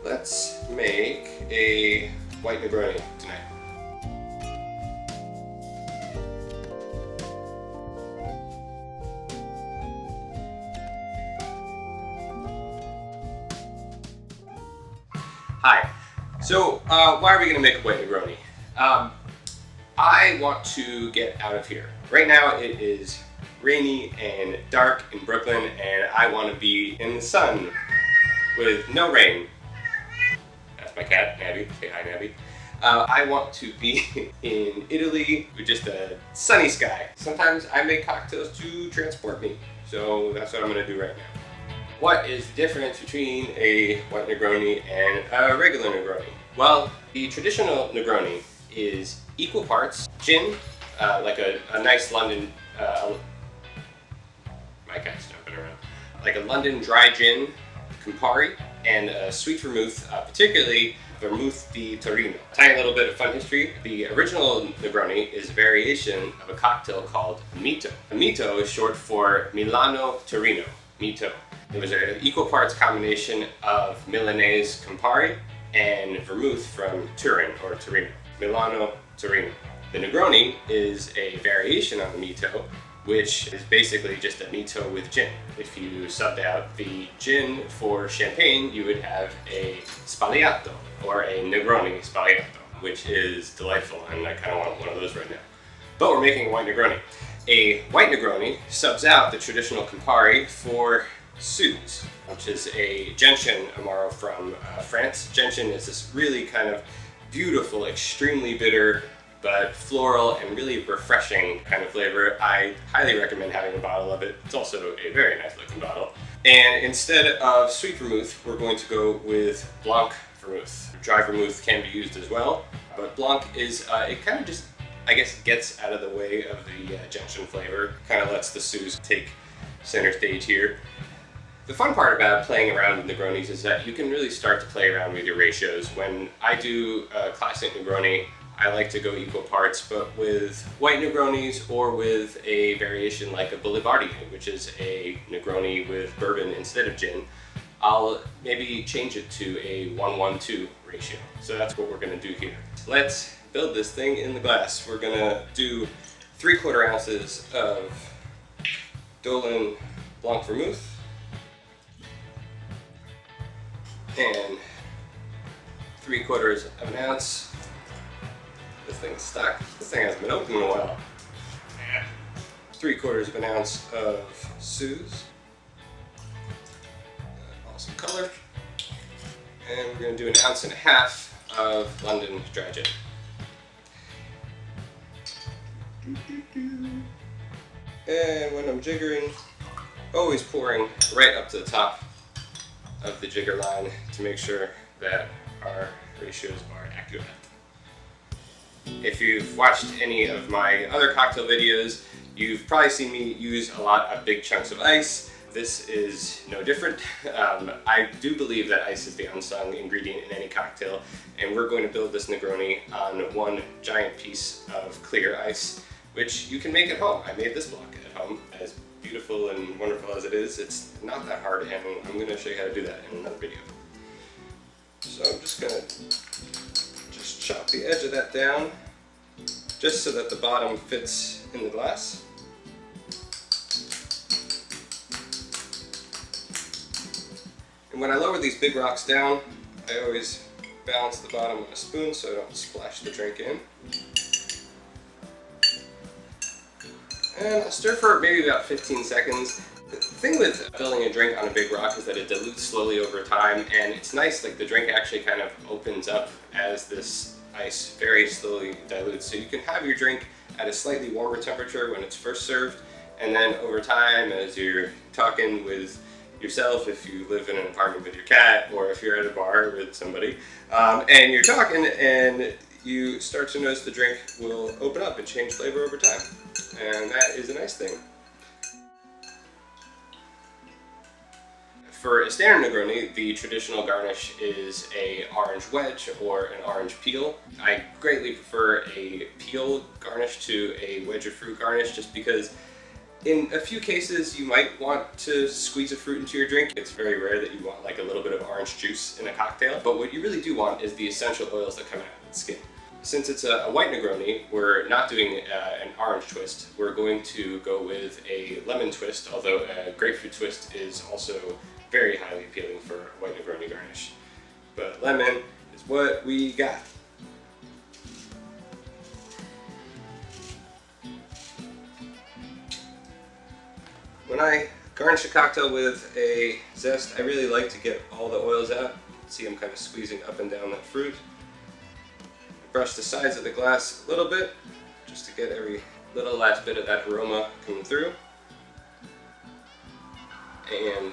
Let's make a White Negroni tonight. Hi. So, why are we going to make a White Negroni? I want to get out of here. Right now it is rainy and dark in Brooklyn, and I want to be in the sun with no rain. That's my cat, Nabby. Say hi, Nabby. I want to be in Italy with just a sunny sky. Sometimes I make cocktails to transport me, so that's what I'm going to do right now. What is the difference between a White Negroni and a regular Negroni? Well, the traditional Negroni is equal parts gin, like a nice London, my cat's jumping around, like a London dry gin, Campari, and a sweet vermouth, particularly Vermouth di Torino. Tiny little bit of fun history. The original Negroni is a variation of a cocktail called Mito. Mito is short for Milano Torino. Mito. It was an equal parts combination of Milanese Campari and vermouth from Turin or Torino. Milano Torino. The Negroni is a variation on the Mito, which is basically just a Mito with gin. If you subbed out the gin for champagne, you would have a Sbagliato or a Negroni Sbagliato, which is delightful, and I kind of want one of those right now. But we're making a White Negroni. A White Negroni subs out the traditional Campari for Suze, which is a gentian Amaro from France. Gentian is this really kind of beautiful, extremely bitter, but floral and really refreshing kind of flavor. I highly recommend having a bottle of it. It's also a very nice looking bottle. And instead of sweet vermouth, we're going to go with Blanc vermouth. Dry vermouth can be used as well, but Blanc is, it kind of just, I guess, gets out of the way of the gentian flavor. Kind of lets the Suze take center stage here. The fun part about playing around with Negronis is that you can really start to play around with your ratios. When I do a classic Negroni, I like to go equal parts, but with White Negronis or with a variation like a Boulevardier, which is a Negroni with bourbon instead of gin, I'll maybe change it to a 1-1-2 ratio. So that's what we're going to do here. Let's build this thing in the glass. We're going to do 3/4 ounces of Dolin Blanc Vermouth and 3/4 of an ounce. This thing's stuck. This thing hasn't been open in a while. 3/4 of an ounce of Suze. Awesome color. And we're going to do 1.5 ounces of London dry gin. And when I'm jiggering, always pouring right up to the top of the jigger line to make sure that our ratios are accurate. If you've watched any of my other cocktail videos, you've probably seen me use a lot of big chunks of ice. This is no different. I do believe that ice is the unsung ingredient in any cocktail, and we're going to build this Negroni on one giant piece of clear ice, which you can make at home. I made this block at home. As beautiful and wonderful as it is, it's not that hard, and I'm going to show you how to do that in another video. So I'm just going to chop the edge of that down just so that the bottom fits in the glass. And when I lower these big rocks down, I always balance the bottom with a spoon so I don't splash the drink in. And I'll stir for maybe about 15 seconds. The thing with building a drink on a big rock is that it dilutes slowly over time, and it's nice, like the drink actually kind of opens up as this ice very slowly dilutes. So you can have your drink at a slightly warmer temperature when it's first served, and then over time as you're talking with yourself, if you live in an apartment with your cat, or if you're at a bar with somebody, and you're talking and you start to notice the drink will open up and change flavor over time. And that is a nice thing. For a standard Negroni, the traditional garnish is a orange wedge or an orange peel. I greatly prefer a peel garnish to a wedge of fruit garnish just because In a few cases, you might want to squeeze a fruit into your drink. It's very rare that you want like a little bit of orange juice in a cocktail, but what you really do want is the essential oils that come out of the skin. Since it's a white Negroni, we're not doing an orange twist. We're going to go with a lemon twist, although a grapefruit twist is also very highly appealing for a white Negroni garnish. But lemon is what we got. When I garnish a cocktail with a zest, I really like to get all the oils out. See, I'm kind of squeezing up and down that fruit. Brush the sides of the glass a little bit, just to get every little last bit of that aroma coming through. And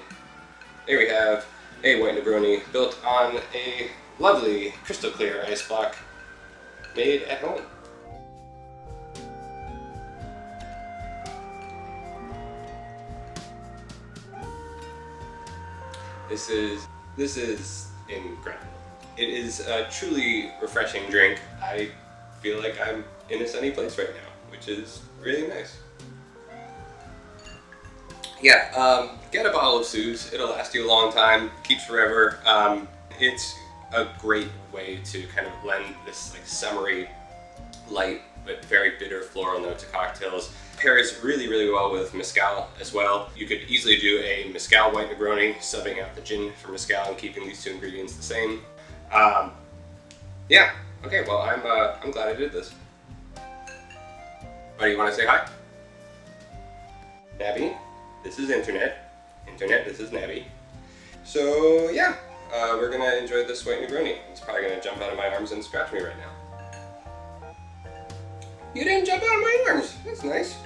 there we have a white Negroni built on a lovely crystal clear ice block made at home. This is incredible. It is a truly refreshing drink. I feel like I'm in a sunny place right now, which is really nice. Yeah, get a bottle of Suze. It'll last you a long time, keeps forever. It's a great way to kind of blend this like summery, light but very bitter floral note to cocktails. Pairs really, really well with mezcal as well. You could easily do a mezcal white Negroni, subbing out the gin for mezcal and keeping these two ingredients the same. Yeah. Okay. Well, I'm glad I did this. Why do you want to say hi? Nabby. This is Internet. Internet. This is Nabby. So yeah, we're gonna enjoy this white Negroni. It's probably gonna jump out of my arms and scratch me right now. You didn't jump out of my arms. That's nice.